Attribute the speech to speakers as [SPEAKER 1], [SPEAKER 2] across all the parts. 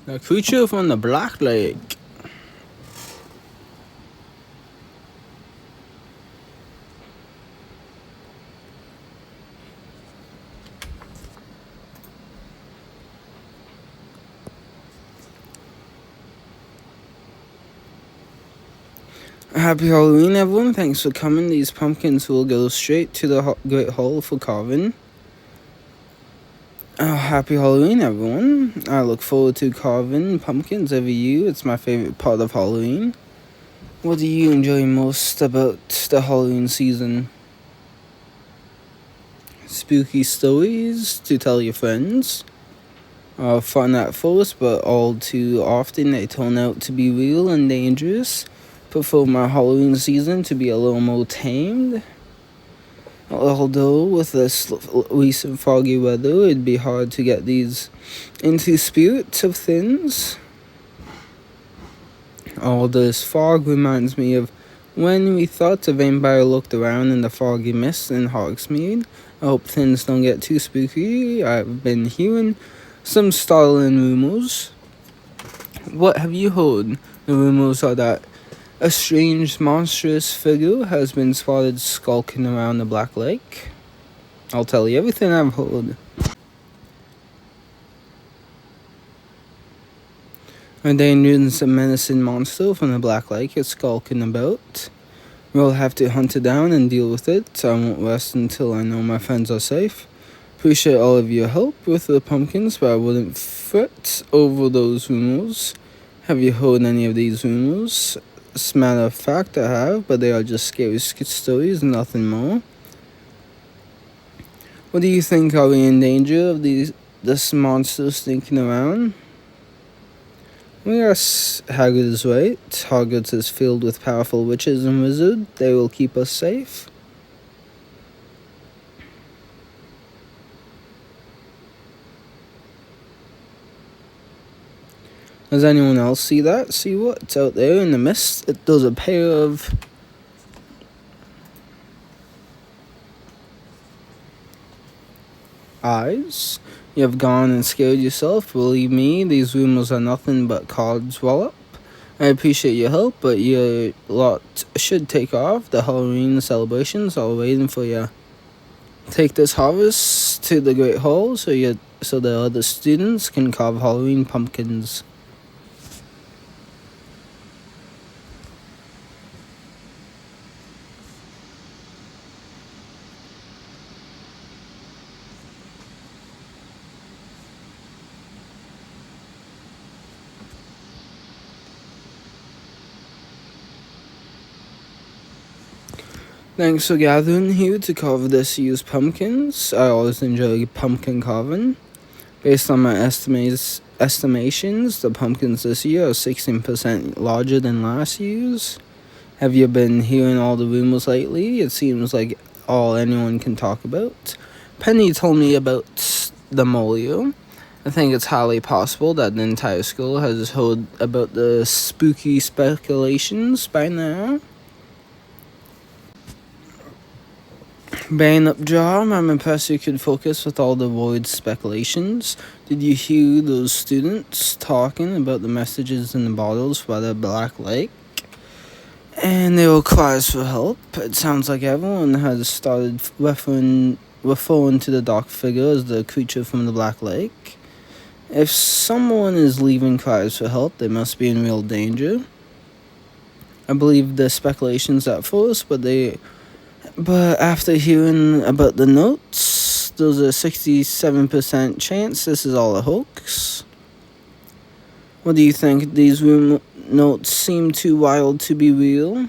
[SPEAKER 1] The creature from the Black Lake. Happy Halloween, everyone. Thanks for coming. These pumpkins will go straight to the Great Hall for carving. Happy Halloween, everyone. I look forward to carving pumpkins every year. It's my favorite part of Halloween. What do you enjoy most about the Halloween season? Spooky stories to tell your friends are fun at first, but all too often they turn out to be real and dangerous. Prefer my Halloween season to be a little more tamed. Although with this recent foggy weather, it'd be hard to get these into spirit of things. All this fog reminds me of when we thought a vampire looked around in the foggy mist in Hogsmeade. I hope things don't get too spooky. I've been hearing some startling rumors. What have you heard? The rumors are that a strange, monstrous figure has been spotted skulking around the Black Lake. I'll tell you everything I've heard. A dangerous and menacing monster from the Black Lake is skulking about. We'll have to hunt it down and deal with it. I won't rest until I know my friends are safe. Appreciate all of your help with the pumpkins, but I wouldn't fret over those rumors. Have you heard any of these rumors? As a matter of fact, I have, but they are just scary stories, nothing more. What do you think? Are we in danger of this monster sneaking around? Yes, Hagrid is right. Hogwarts is filled with powerful witches and wizards. They will keep us safe. Does anyone else see that? See what's out there in the mist? There's a pair of eyes. You have gone and scared yourself. Believe me, these rumors are nothing but codswallop. I appreciate your help, but your lot should take off. The Halloween celebrations are waiting for you. Take this harvest to the Great Hall so the other students can carve Halloween pumpkins. Thanks for gathering here to carve this year's pumpkins. I always enjoy pumpkin carving. Based on my estimations, the pumpkins this year are 16% larger than last year's. Have you been hearing all the rumors lately? It seems like all anyone can talk about. Penny told me about them earlier. I think it's highly possible that the entire school has heard about the spooky speculations by now. Bang up job. I'm impressed you could focus with all the void speculations. Did you hear those students talking about the messages in the bottles by the Black Lake? And there were cries for help. It sounds like everyone has started referring to the dark figure as the creature from the Black Lake. If someone is leaving cries for help, they must be in real danger. I believe the speculations at first, but after hearing about the notes, there's a 67% chance this is all a hoax. What do you think? These notes seem too wild to be real.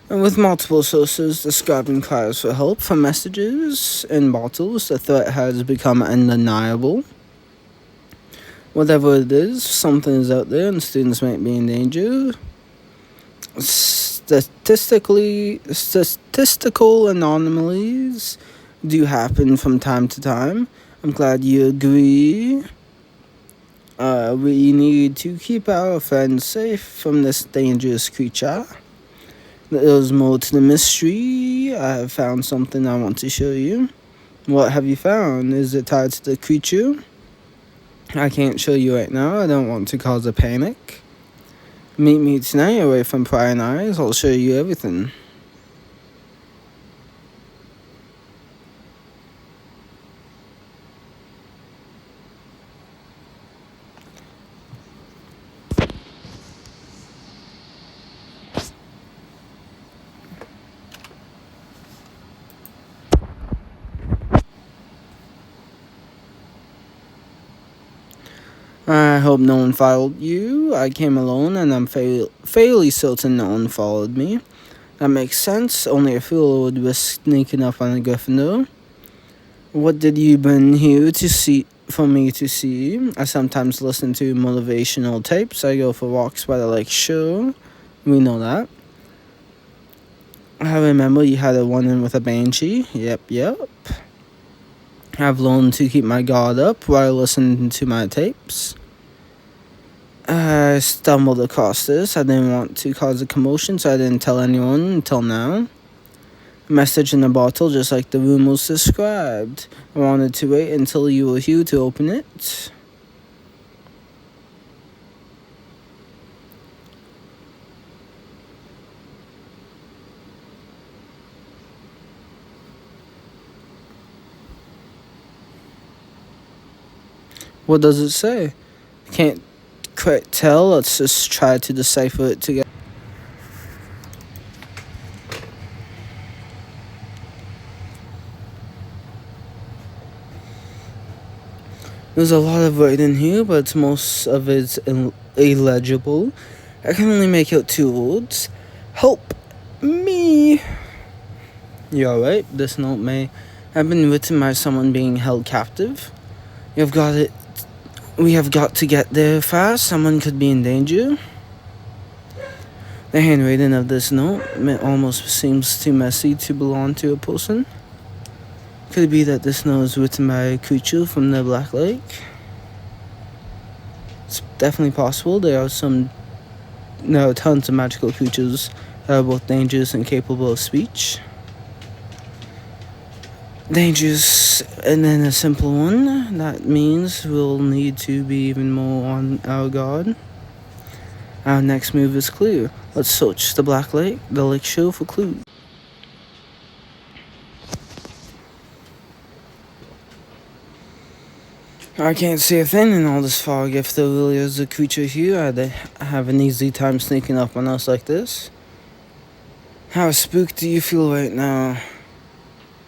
[SPEAKER 1] And with multiple sources describing cries for help from messages in bottles, the threat has become undeniable. Whatever it is, something is out there and students might be in danger. Statistical anomalies do happen from time to time. I'm glad you agree. We need to keep our friends safe from this dangerous creature. There's more to the mystery. I have found something I want to show you. What have you found? Is it tied to the creature? I can't show you right now. I don't want to cause a panic. Meet me tonight away from prying eyes. I'll show you everything. I hope no one followed you. I came alone, and I'm fairly certain no one followed me. That makes sense. Only a fool would risk sneaking up on a Gryffindor. What did you bring here to see? For me to see? I sometimes listen to motivational tapes. I go for walks by the lake shore. We know that. I remember you had a run-in with a banshee. Yep. I've learned to keep my guard up while listening to my tapes. I stumbled across this. I didn't want to cause a commotion, so I didn't tell anyone until now. A message in a bottle, just like the room was described. I wanted to wait until you were here to open it. What does it say? Can't quite tell. Let's just try to decipher it together. There's a lot of writing here, but most of it's illegible. I can only make out two words. Help me. You're alright. This note may have been written by someone being held captive. We have got to get there fast. Someone could be in danger. The handwriting of this note almost seems too messy to belong to a person. Could it be that this note is written by a creature from the Black Lake? It's definitely possible. There are tons of magical creatures that are both dangerous and capable of speech. Dangerous, and then a simple one. That means we'll need to be even more on our guard. Our next move is clear. Let's search the Black Lake, the lake shore for clues. I can't see a thing in all this fog. If there really is a creature here, I'd have an easy time sneaking up on us like this. How spooked do you feel right now?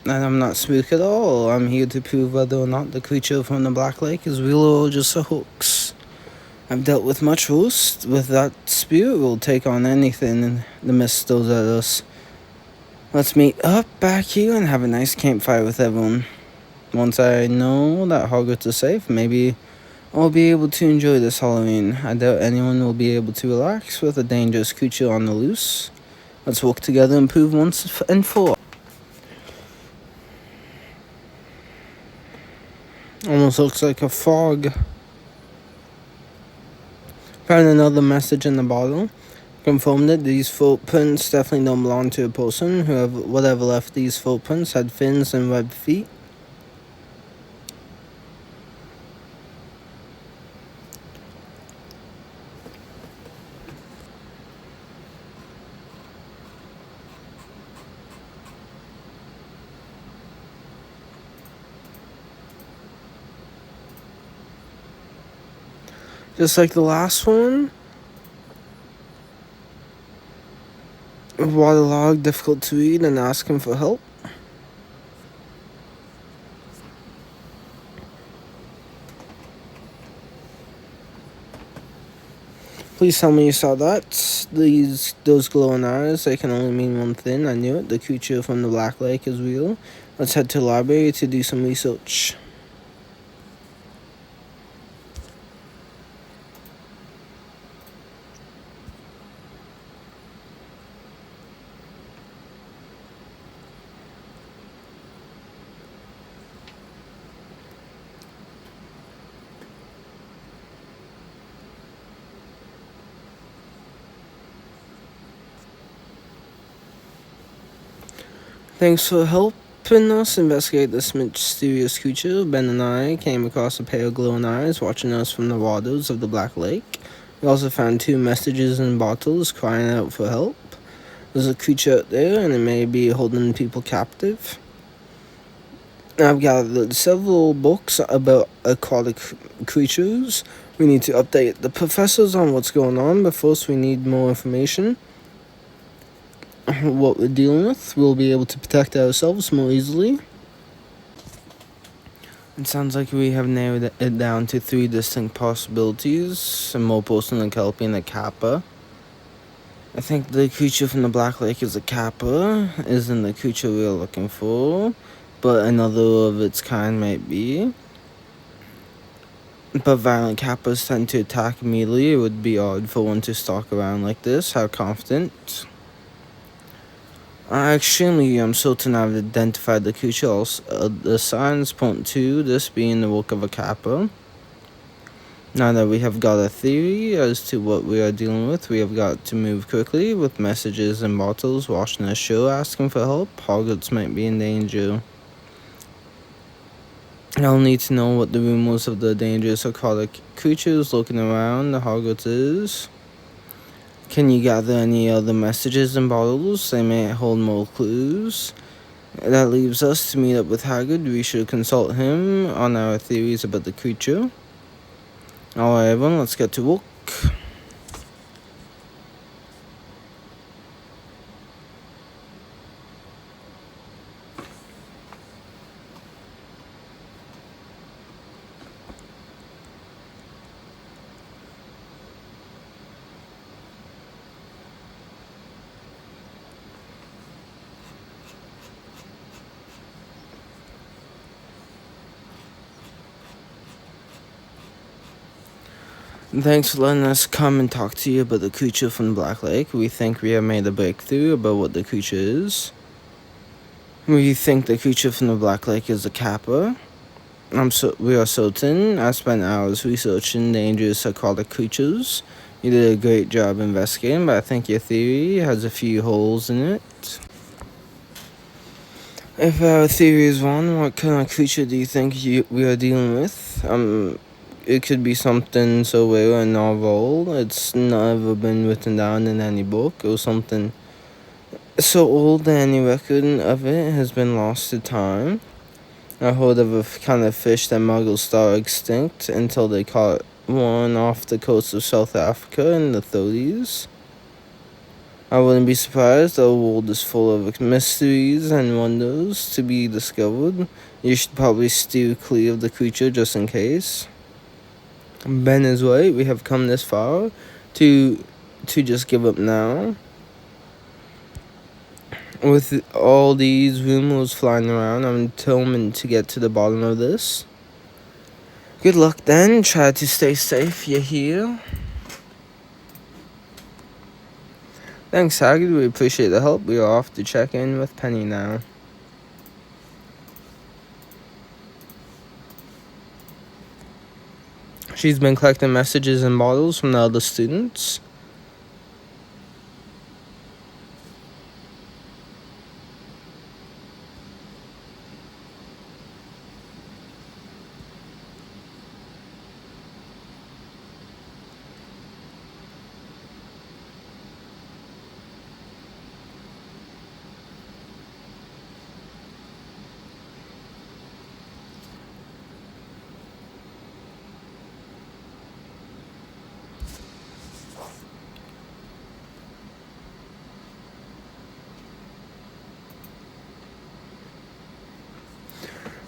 [SPEAKER 1] And I'm not spooked at all. I'm here to prove whether or not the creature from the Black Lake is real or just a hoax. I've dealt with much worse. With that spirit, we'll take on anything the mist throws at us. Let's meet up back here and have a nice campfire with everyone. Once I know that Hogwarts is safe, maybe I'll be able to enjoy this Halloween. I doubt anyone will be able to relax with a dangerous creature on the loose. Let's work together and prove once and for all. Almost looks like a fog. Found another message in the bottle. Confirmed that these footprints definitely don't belong to a person. Whatever left these footprints had fins and webbed feet. Just like the last one. Waterlogged, difficult to read, and asking for help. Please tell me you saw that. Those glowing eyes, they can only mean one thing. I knew it. The creature from the Black Lake is real. Let's head to the library to do some research. Thanks for help. Helping us investigate this mysterious creature, Ben and I came across a pair of glowing eyes watching us from the waters of the Black Lake. We also found 2 messages in bottles crying out for help. There's a creature out there, and it may be holding people captive. I've gathered several books about aquatic creatures. We need to update the professors on what's going on, but first we need more information. What we're dealing with, we'll be able to protect ourselves more easily. It sounds like we have narrowed it down to 3 distinct possibilities, a Mopos, a Kelpie, and a Kappa. I think the creature from the Black Lake is a Kappa, isn't the creature we are looking for, but another of its kind might be. But violent Kappas tend to attack immediately. It would be odd for one to stalk around like this. How confident? I'm certain I've identified the creature. The signs point to this being the work of a Kappa. Now that we have got a theory as to what we are dealing with, we have got to move quickly with messages in bottles watching the show asking for help. Hogwarts might be in danger. I'll need to know what the rumors of the dangerous aquatic creatures looking around the Hogwarts is. Can you gather any other messages in bottles? They may hold more clues. That leaves us to meet up with Hagrid. We should consult him on our theories about the creature. Alright everyone, let's get to work. Thanks for letting us come and talk to you about the creature from the Black Lake. We think we have made a breakthrough about what the creature is. We think the creature from the Black Lake is a Kappa. We are certain. I spent hours researching dangerous aquatic creatures. You did a great job investigating, but I think your theory has a few holes in it. If our theory is wrong, what kind of creature do you think we are dealing with? It could be something so rare and novel, it's never been written down in any book, or something so old that any record of it has been lost to time. I heard of a kind of fish that muggles thought extinct until they caught one off the coast of South Africa in the 30s. I wouldn't be surprised. The world is full of mysteries and wonders to be discovered. You should probably steer clear of the creature just in case. Ben is right. We have come this far to just give up now. With all these rumors flying around, I'm determined to get to the bottom of this. Good luck then. Try to stay safe. You're here. Thanks, Hagrid. We appreciate the help. We are off to check in with Penny now. She's been collecting messages and bottles from the other students.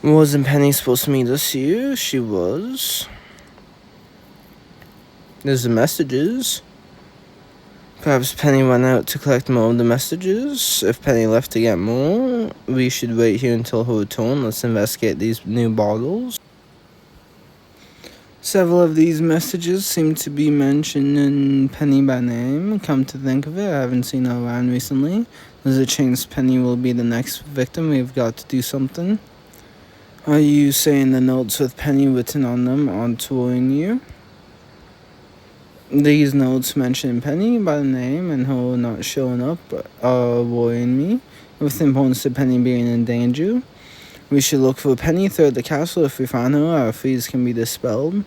[SPEAKER 1] Wasn't Penny supposed to meet us here? She was. There's the messages. Perhaps Penny went out to collect more of the messages. If Penny left to get more, we should wait here until her return. Let's investigate these new bottles. Several of these messages seem to be mentioning Penny by name. Come to think of it, I haven't seen her around recently. There's a chance Penny will be the next victim. We've got to do something. Are you saying the notes with Penny written on them aren't worrying you? These notes mention Penny by name and her not showing up are worrying me. with importance to Penny being in danger. We should look for Penny throughout the castle. If we find her, our fears can be dispelled.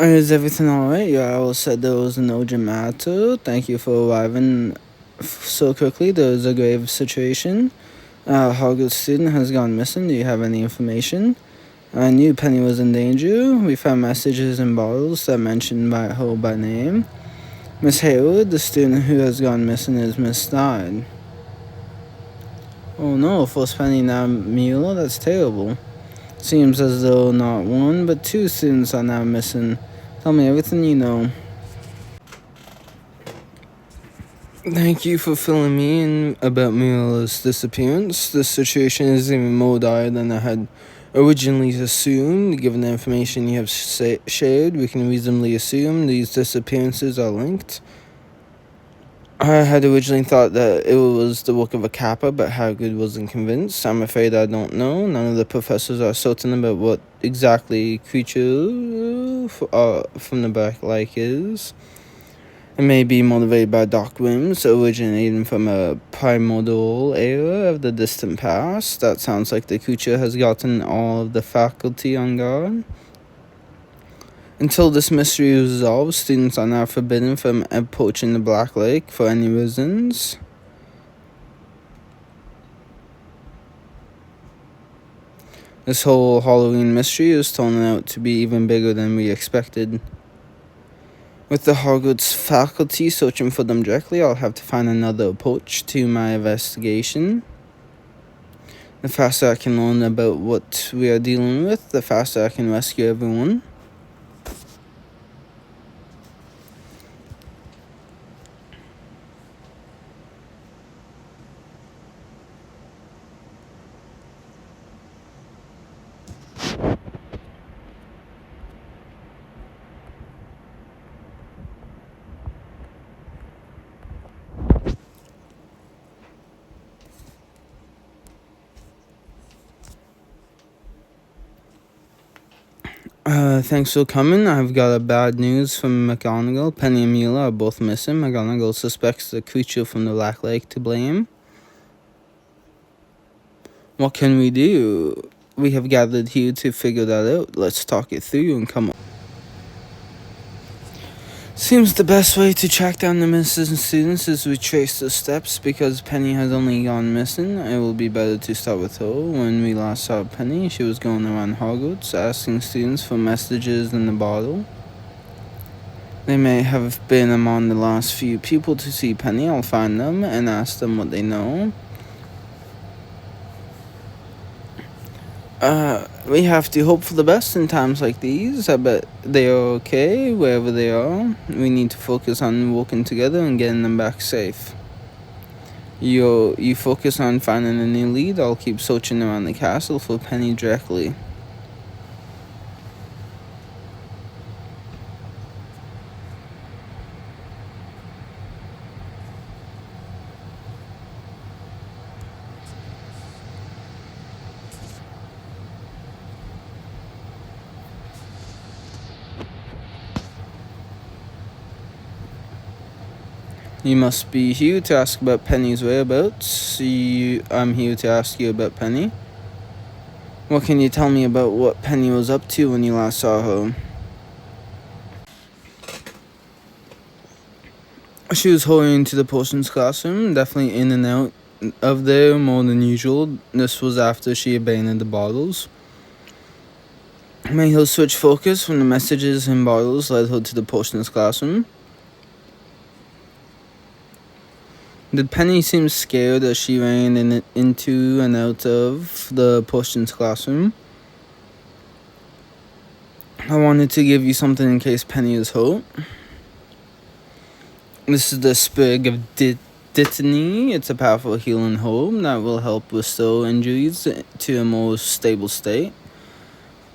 [SPEAKER 1] Is everything alright? Your owl said there was an urgent matter. Thank you for arriving so quickly. There is a grave situation. A Hogwarts student has gone missing. Do you have any information? I knew Penny was in danger. We found messages in bottles that mentioned her by name. Miss Hayward, the student who has gone missing, is Miss Stein. Oh no, first Penny, now Mueller? That's terrible. Seems as though not one, but two students are now missing. Tell me everything you know. Thank you for filling me in about Mueller's disappearance. The situation is even more dire than I had originally assumed. Given the information you have shared, we can reasonably assume these disappearances are linked. I had originally thought that it was the work of a Kappa, but Hagrid wasn't convinced. I'm afraid I don't know. None of the professors are certain about what exactly creature from the Black Lake is. It may be motivated by dark whims originating from a primordial era of the distant past. That sounds like the creature has gotten all of the faculty on guard. Until this mystery is resolved, students are now forbidden from approaching the Black Lake for any reasons. This whole Halloween mystery is turning out to be even bigger than we expected. With the Hogwarts faculty searching for them directly, I'll have to find another approach to my investigation. The faster I can learn about what we are dealing with, the faster I can rescue everyone. Thanks for coming. I've got a bad news from McGonagall. Penny and Mueller are both missing. McGonagall suspects the creature from the Black Lake to blame. What can we do? We have gathered here to figure that out. Let's talk it through and come up. Seems the best way to track down the missing students is to retrace the steps. Because Penny has only gone missing, it will be better to start with her. When we last saw Penny, she was going around Hogwarts asking students for messages in the bottle. They may have been among the last few people to see Penny. I'll find them and ask them what they know. We have to hope for the best in times like these. I bet they are okay wherever they are. We need to focus on working together and getting them back safe. You focus on finding a new lead. I'll keep searching around the castle for Penny directly. You must be here to ask about Penny's whereabouts. I'm here to ask you about Penny. What can you tell me about what Penny was up to when you last saw her? She was hurrying to the potions classroom, definitely in and out of there more than usual. This was after she abandoned the bottles. May her switch focus from the messages in bottles led her to the potions classroom. Did Penny seem scared as she ran into and out of the potions classroom? I wanted to give you something in case Penny is hurt. This is the sprig of Dittany. It's a powerful healing herb that will help restore injuries to a more stable state.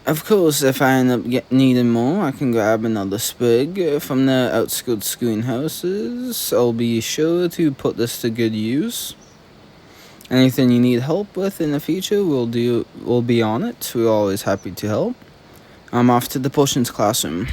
[SPEAKER 1] Of course, if I end up needing more, I can grab another sprig from the outskirts greenhouses. I'll be sure to put this to good use. Anything you need help with in the future, we'll be on it. We're always happy to help. I'm off to the potions classroom.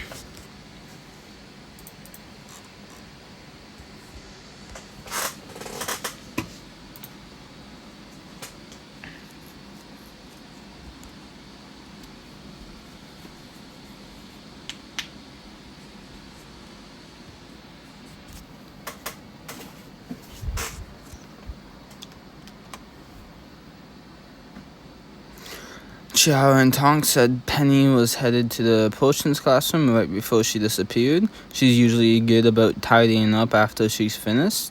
[SPEAKER 1] Chiara and Tonk said Penny was headed to the potions classroom right before she disappeared. She's usually good about tidying up after she's finished.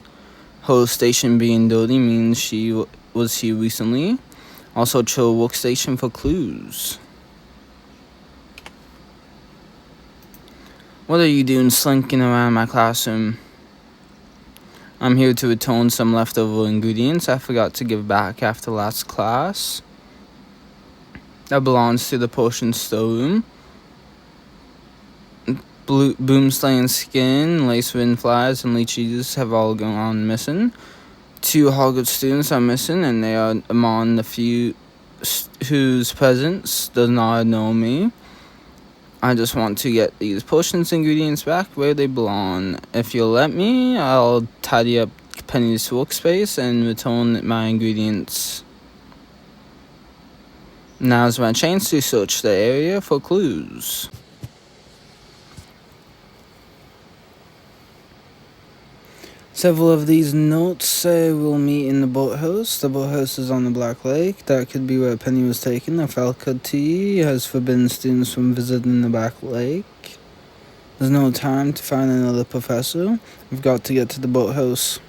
[SPEAKER 1] Her station being dirty means she was here recently. Also, check workstation for clues. What are you doing slinking around my classroom? I'm here to return some leftover ingredients I forgot to give back after last class. That belongs to the potion storeroom. Boomslaying skin, lacewind flies, and leeches have all gone missing. 2 Hogwarts students are missing, and they are among the few whose presence does not know me. I just want to get these potions ingredients back where they belong. If you'll let me, I'll tidy up Penny's workspace and return my ingredients. Now's my chance to search the area for clues. Several of these notes say we'll meet in the boathouse. The boathouse is on the Black Lake. That could be where Penny was taken. The faculty has forbidden students from visiting the Black Lake. There's no time to find another professor. We've got to get to the boathouse.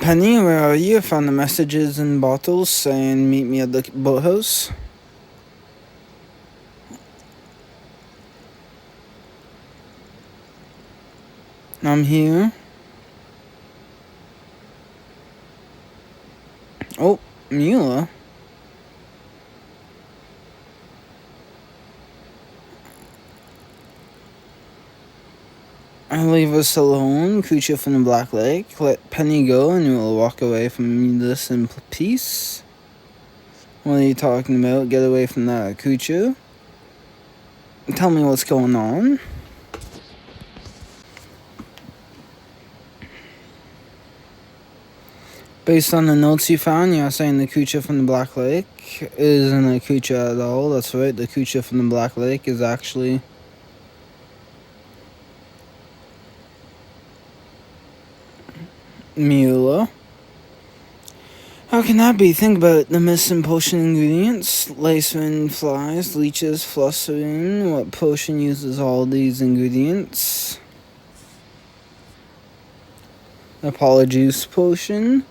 [SPEAKER 1] Penny, where are you? I found the messages in bottles saying meet me at the boathouse. I'm here. Oh, Mila. Leave us alone, creature from the Black Lake. Let Penny go and we'll walk away from this in peace. What are you talking about? Get away from that creature. Tell me what's going on. Based on the notes you found, you're saying the creature from the Black Lake isn't a creature at all. That's right, the creature from the Black Lake is actually Mula. How can that be? Think about it. The missing potion ingredients. Lacewind flies, leeches, flustering. What potion uses all these ingredients? The Polyjuice potion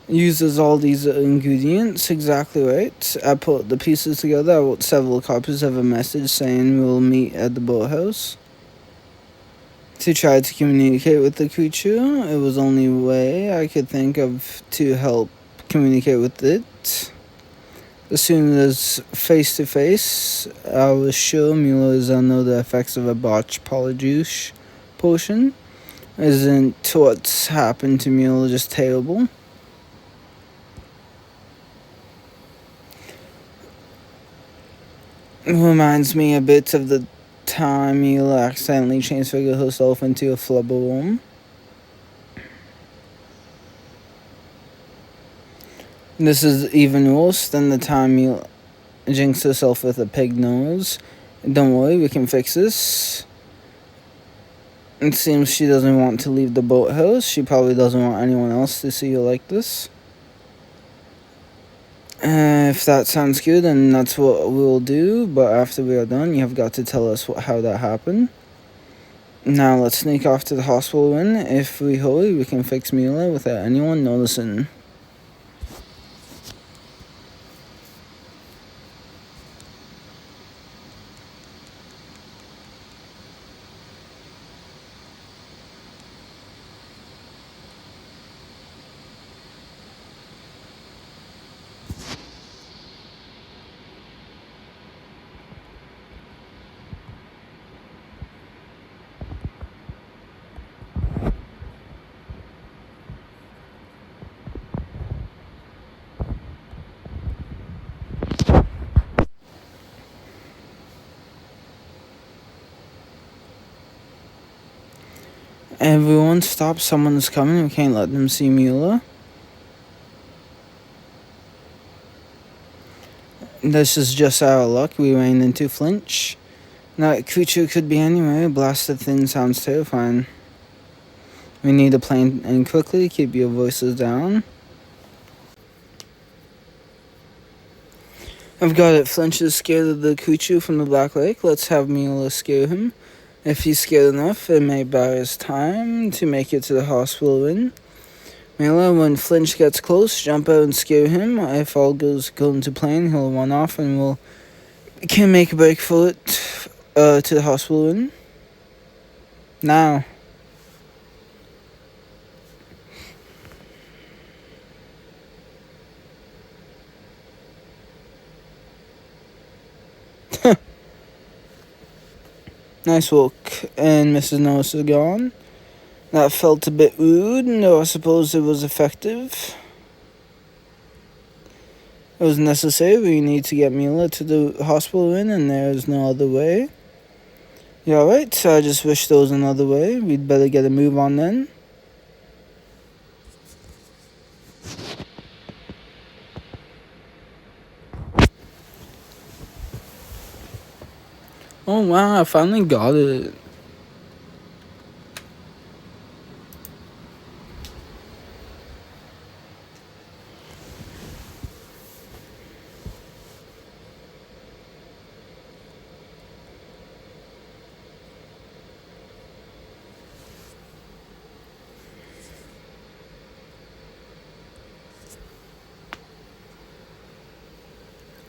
[SPEAKER 1] uses all these ingredients. Exactly right. I put the pieces together. I wrote several copies of a message saying we'll meet at the boathouse to try to communicate with the creature. It was the only way I could think of to help communicate with it. As soon as face to face, I was sure Mula is under the effects of a botched Polyjuice potion. Isn't what's happened to Mula just terrible? It reminds me a bit of the time Mila accidentally transfigured herself into a flubberworm. This is even worse than the time Mila jinxed herself with a pig nose. Don't worry, we can fix this. It seems she doesn't want to leave the boathouse. She probably doesn't want anyone else to see her like this. If that sounds good, then that's what we'll do. But after we are done, you have got to tell us how that happened. Now let's sneak off to the hospital and if we hurry, we can fix Mila without anyone noticing. Everyone stop, someone's coming, we can't let them see Mila. This is just our luck, we ran into Flinch. That creature could be anywhere, blasted thing sounds terrifying. We need a plane and quickly, keep your voices down. I've got it, Flinch is scared of the creature from the Black Lake, let's have Mila scare him. If he's scared enough, it may buy us time to make it to the hospital in. Mila, when Flinch gets close, jump out and scare him. If all goes according to plan, he'll run off and can make a break for it to the hospital in. Now. Nice work. And Mrs. Norris is gone. That felt a bit rude, though I suppose it was effective. It was necessary. We need to get Mila to the hospital in, and there's no other way. You alright? I just wish there was another way. We'd better get a move on then. Oh wow, I finally got it.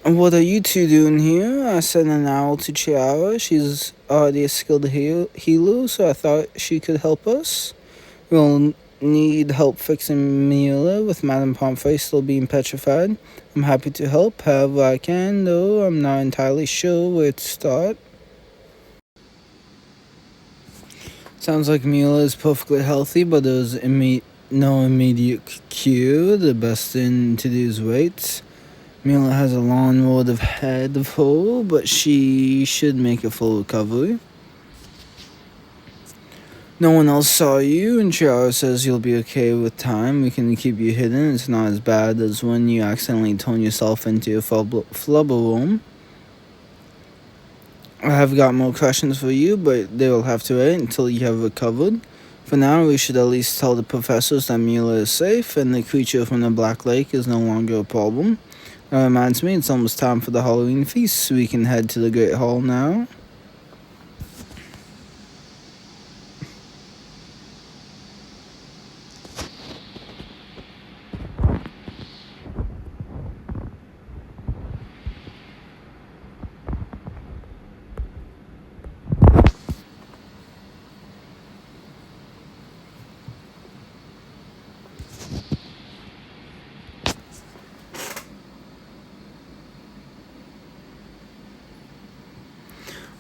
[SPEAKER 1] What are you two doing here? I sent an owl to Chiara. She's already a skilled healer, so I thought she could help us. We'll need help fixing Mila with Madame Pomfrey still being petrified. I'm happy to help however I can, though I'm not entirely sure where to start. Sounds like Mila is perfectly healthy, but there's no immediate cure. The best thing to do is wait. Mila has a long road ahead of her, but she should make a full recovery. No one else saw you, and Chiara says you'll be okay with time. We can keep you hidden. It's not as bad as when you accidentally turn yourself into a flubber worm. I have got more questions for you, but they will have to wait until you have recovered. For now, we should at least tell the professors that Mila is safe, and the creature from the Black Lake is no longer a problem. That reminds me, it's almost time for the Halloween feast, so we can head to the Great Hall now.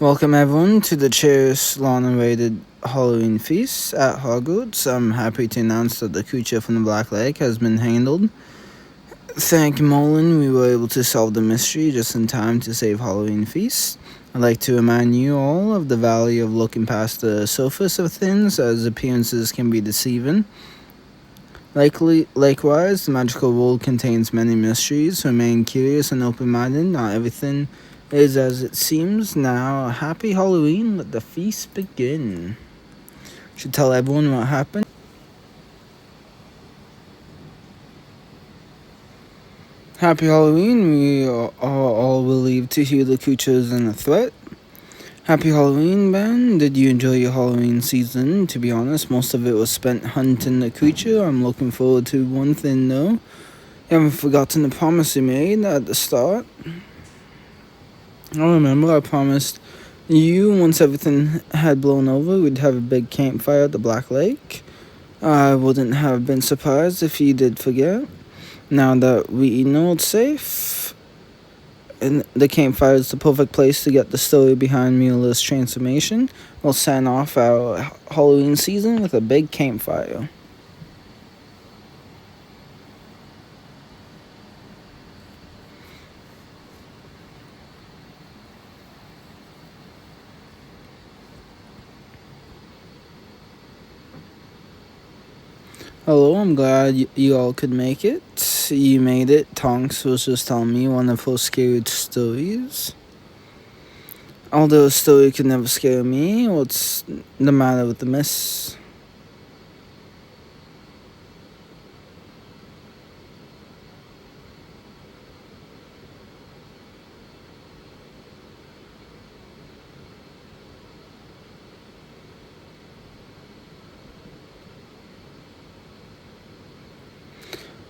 [SPEAKER 1] Welcome everyone to the cherished, long-awaited Halloween feast at Hogwarts. I'm happy to announce that the creature from the Black Lake has been handled. Thank Molin, we were able to solve the mystery just in time to save Halloween feast. I'd like to remind you all of the value of looking past the surface of things, as appearances can be deceiving. Likewise, the magical world contains many mysteries. Remain curious and open-minded. Not everything is as it seems. Now, happy Halloween. Let the feast begin. Should tell everyone what happened. Happy Halloween. We are all relieved to hear the creature isn't a threat. Happy Halloween, Ben. Did you enjoy your Halloween season? To be honest, most of it was spent hunting the creature. I'm looking forward to one thing, though. You haven't forgotten the promise you made at the start. I remember I promised you, once everything had blown over, we'd have a big campfire at the Black Lake. I wouldn't have been surprised if you did forget. Now that we know it's safe, and the campfire is the perfect place to get the story behind Mueller's transformation, we'll sign off our Halloween season with a big campfire. Hello, I'm glad you all could make it. You made it. Tonks was just telling me one of her scary stories. Although a story could never scare me, what's the matter with the miss?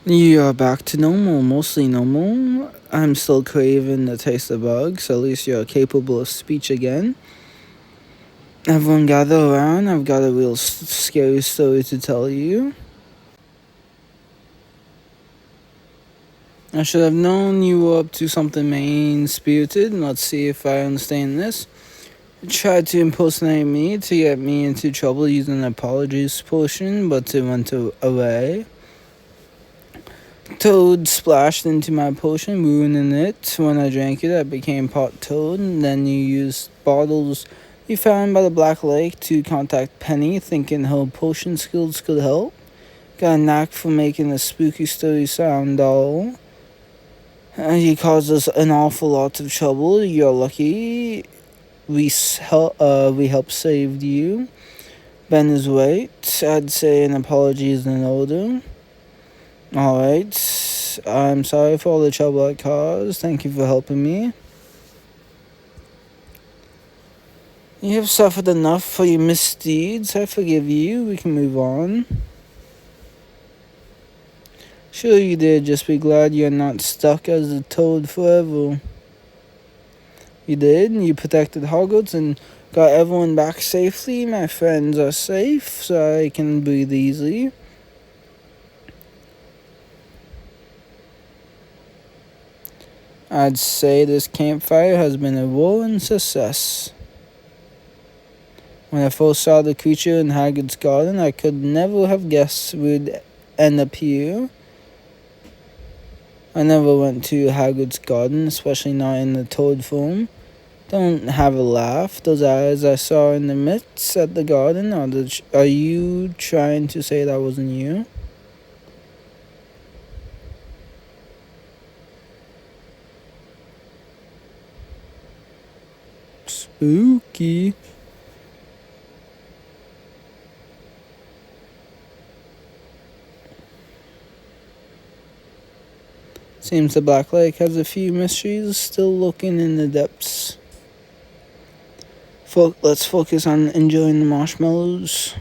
[SPEAKER 1] You are back to normal, mostly normal. I'm still craving the taste of bugs, at least you're capable of speech again. Everyone gather around, I've got a real scary story to tell you. I should have known you were up to something mean-spirited. Let's see if I understand this. You tried to impersonate me to get me into trouble using an apologies potion, but it went away. Toad splashed into my potion, ruining it. When I drank it, I became part toad, and then you used bottles you found by the Black Lake to contact Penny, thinking her potion skills could help. Got a knack for making a spooky story sound dull. You caused us an awful lot of trouble. You're lucky we helped save you. Ben is right. I'd say an apology is in order. Alright, I'm sorry for all the trouble I caused. Thank you for helping me. You have suffered enough for your misdeeds. I forgive you. We can move on. Sure you did. Just be glad you're not stuck as a toad forever. You did. You protected Hogwarts and got everyone back safely. My friends are safe, so I can breathe easily. I'd say this campfire has been a roaring success. When I first saw the creature in Hagrid's garden, I could never have guessed we'd end up here. I never went to Hagrid's garden, especially not in the toad form. Don't have a laugh. Those eyes I saw in the midst at the garden, are you trying to say that wasn't you? Spooky. Seems the Black Lake has a few mysteries still lurking in the depths. Let's focus on enjoying the marshmallows.